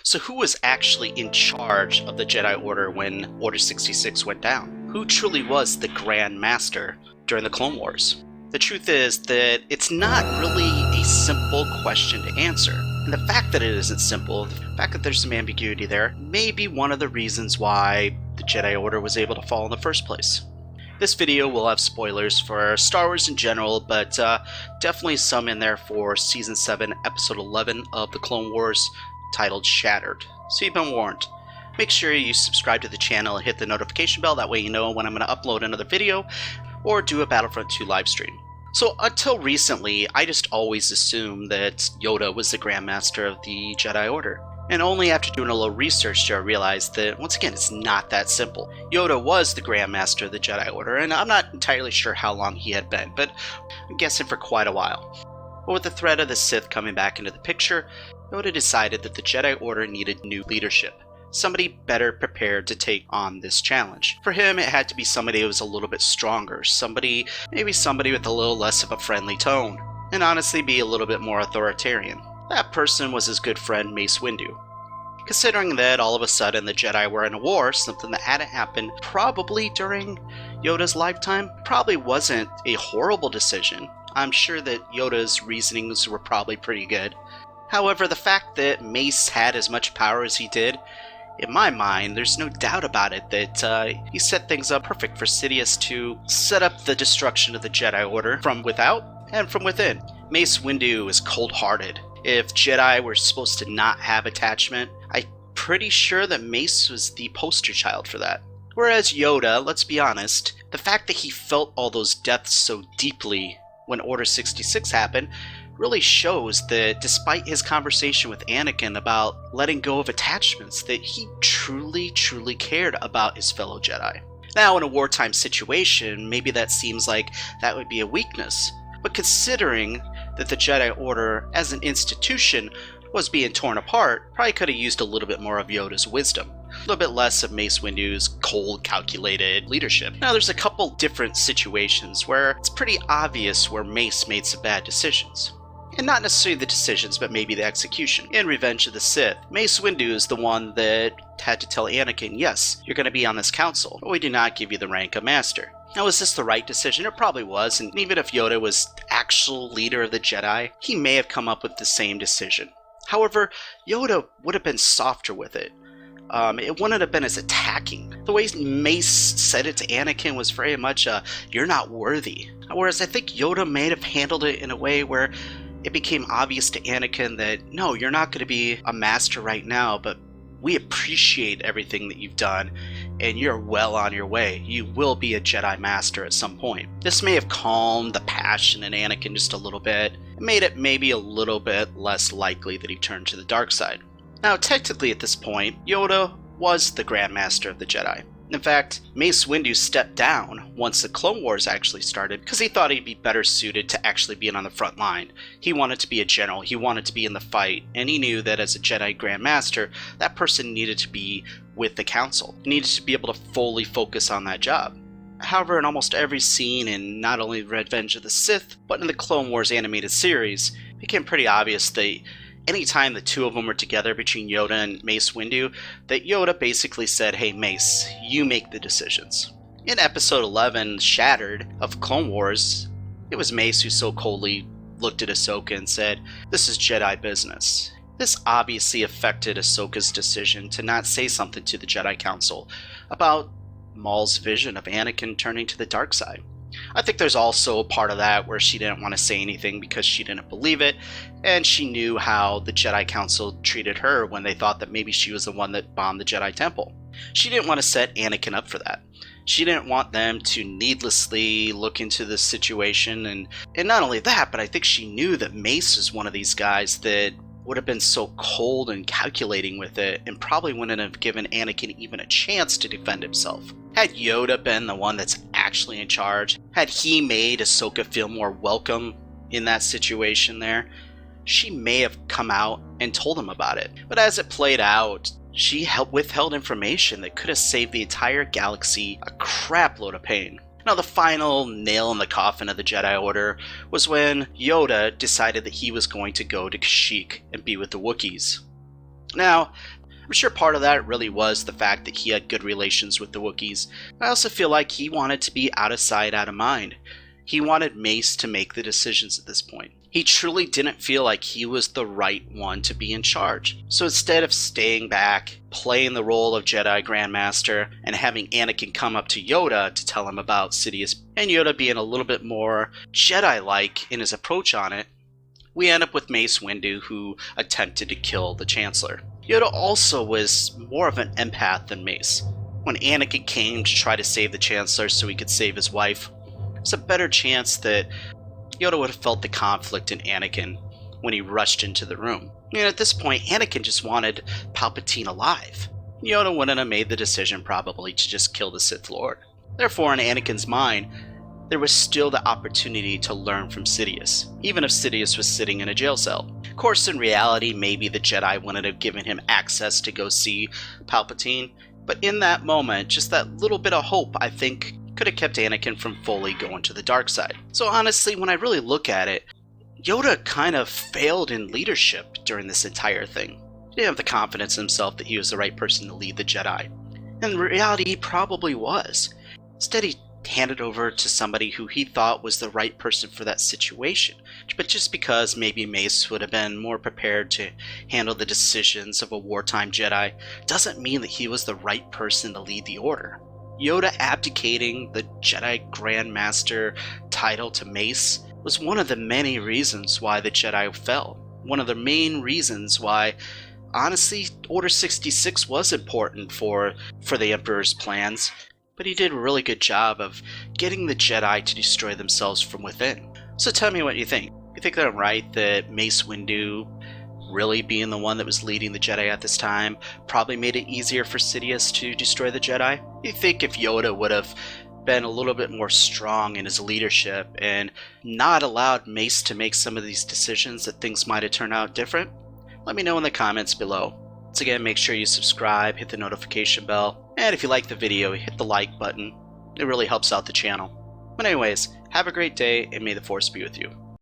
So who was actually in charge of the Jedi Order when Order 66 went down? Who truly was the Grand Master during the Clone Wars? The truth is that it's not really a simple question to answer. And the fact that it isn't simple, the fact that there's some ambiguity there, may be one of the reasons why the Jedi Order was able to fall in the first place. This video will have spoilers for Star Wars in general, but definitely some in there for Season 7, Episode 11 of the Clone Wars, titled Shattered. So you've been warned. Make sure you subscribe to the channel and hit the notification bell, that way you know when I'm going to upload another video or do a Battlefront 2 livestream. So until recently, I just always assumed that Yoda was the Grand Master of the Jedi Order. And only after doing a little research did I realize that, once again, it's not that simple. Yoda was the Grand Master of the Jedi Order, and I'm not entirely sure how long he had been, but I'm guessing for quite a while. But with the threat of the Sith coming back into the picture, Yoda decided that the Jedi Order needed new leadership. Somebody better prepared to take on this challenge. For him, it had to be somebody who was a little bit stronger, maybe somebody with a little less of a friendly tone, and honestly be a little bit more authoritarian. That person was his good friend Mace Windu. Considering that all of a sudden the Jedi were in a war, something that hadn't happened probably during Yoda's lifetime, probably wasn't a horrible decision. I'm sure that Yoda's reasonings were probably pretty good. However, the fact that Mace had as much power as he did, in my mind, there's no doubt about it that he set things up perfect for Sidious to set up the destruction of the Jedi Order from without and from within. Mace Windu is cold-hearted. If Jedi were supposed to not have attachment, I'm pretty sure that Mace was the poster child for that. Whereas Yoda, let's be honest, the fact that he felt all those deaths so deeply when Order 66 happened really shows that despite his conversation with Anakin about letting go of attachments, that he truly cared about his fellow Jedi. Now, in a wartime situation, maybe that seems like that would be a weakness, but considering that the Jedi Order as an institution was being torn apart, probably could have used a little bit more of Yoda's wisdom. A little bit less of Mace Windu's cold, calculated leadership. Now, there's a couple different situations where it's pretty obvious where Mace made some bad decisions. And not necessarily the decisions, but maybe the execution. In Revenge of the Sith, Mace Windu is the one that had to tell Anakin, yes, you're going to be on this council, but we do not give you the rank of Master. Now, was this the right decision? It probably was, and even if Yoda was the actual leader of the Jedi, he may have come up with the same decision. However, Yoda would have been softer with it. It wouldn't have been as attacking. The way Mace said it to Anakin was very much, you're not worthy. Whereas I think Yoda may have handled it in a way where it became obvious to Anakin that, no, you're not going to be a master right now, but we appreciate everything that you've done, and you're well on your way. You will be a Jedi Master at some point. This may have calmed the passion in Anakin just a little bit, and made it maybe a little bit less likely that he turned to the dark side. Now, technically at this point, Yoda was the Grand Master of the Jedi. In fact, Mace Windu stepped down once the Clone Wars actually started because he thought he'd be better suited to actually being on the front line. He wanted to be a general, he wanted to be in the fight, and he knew that as a Jedi Grand Master, that person needed to be with the Council. He needed to be able to fully focus on that job. However, in almost every scene in not only Revenge of the Sith, but in the Clone Wars animated series, it became pretty obvious that anytime the two of them were together between Yoda and Mace Windu, that Yoda basically said, hey Mace, you make the decisions. In episode 11, Shattered, of Clone Wars, it was Mace who so coldly looked at Ahsoka and said, this is Jedi business. This obviously affected Ahsoka's decision to not say something to the Jedi Council about Maul's vision of Anakin turning to the dark side. I think there's also a part of that where she didn't want to say anything because she didn't believe it, and she knew how the Jedi Council treated her when they thought that maybe she was the one that bombed the Jedi Temple. She didn't want to set Anakin up for that. She didn't want them to needlessly look into this situation, and not only that, but I think she knew that Mace was one of these guys that would have been so cold and calculating with it and probably wouldn't have given Anakin even a chance to defend himself. Had Yoda been the one that's actually in charge, had he made Ahsoka feel more welcome in that situation there, she may have come out and told him about it. But as it played out, she withheld information that could have saved the entire galaxy a crap load of pain. Now, the final nail in the coffin of the Jedi Order was when Yoda decided that he was going to go to Kashyyyk and be with the Wookiees. Now, I'm sure part of that really was the fact that he had good relations with the Wookiees. I also feel like he wanted to be out of sight, out of mind. He wanted Mace to make the decisions at this point. He truly didn't feel like he was the right one to be in charge. So instead of staying back, playing the role of Jedi Grand Master, and having Anakin come up to Yoda to tell him about Sidious, and Yoda being a little bit more Jedi-like in his approach on it, we end up with Mace Windu, who attempted to kill the Chancellor. Yoda also was more of an empath than Mace. When Anakin came to try to save the Chancellor so he could save his wife, there's a better chance that Yoda would have felt the conflict in Anakin when he rushed into the room. And at this point, Anakin just wanted Palpatine alive. Yoda wouldn't have made the decision probably to just kill the Sith Lord. Therefore, in Anakin's mind, there was still the opportunity to learn from Sidious, even if Sidious was sitting in a jail cell. Of course, in reality, maybe the Jedi wouldn't have given him access to go see Palpatine, but in that moment, just that little bit of hope, I think, could have kept Anakin from fully going to the dark side. So honestly, when I really look at it, Yoda kind of failed in leadership during this entire thing. He didn't have the confidence in himself that he was the right person to lead the Jedi. And in reality, he probably was. Instead, he handed over to somebody who he thought was the right person for that situation. But just because maybe Mace would have been more prepared to handle the decisions of a wartime Jedi, doesn't mean that he was the right person to lead the Order. Yoda abdicating the Jedi Grand Master title to Mace was one of the many reasons why the Jedi fell. One of the main reasons why, honestly, Order 66 was important for the Emperor's plans. But he did a really good job of getting the Jedi to destroy themselves from within. So tell me what you think. You think that I'm right that Mace Windu, really being the one that was leading the Jedi at this time, probably made it easier for Sidious to destroy the Jedi? You think if Yoda would have been a little bit more strong in his leadership and not allowed Mace to make some of these decisions, that things might have turned out different? Let me know in the comments below. Once again, make sure you subscribe, hit the notification bell, and if you like the video, hit the like button. It really helps out the channel. But anyways, have a great day, and may the Force be with you.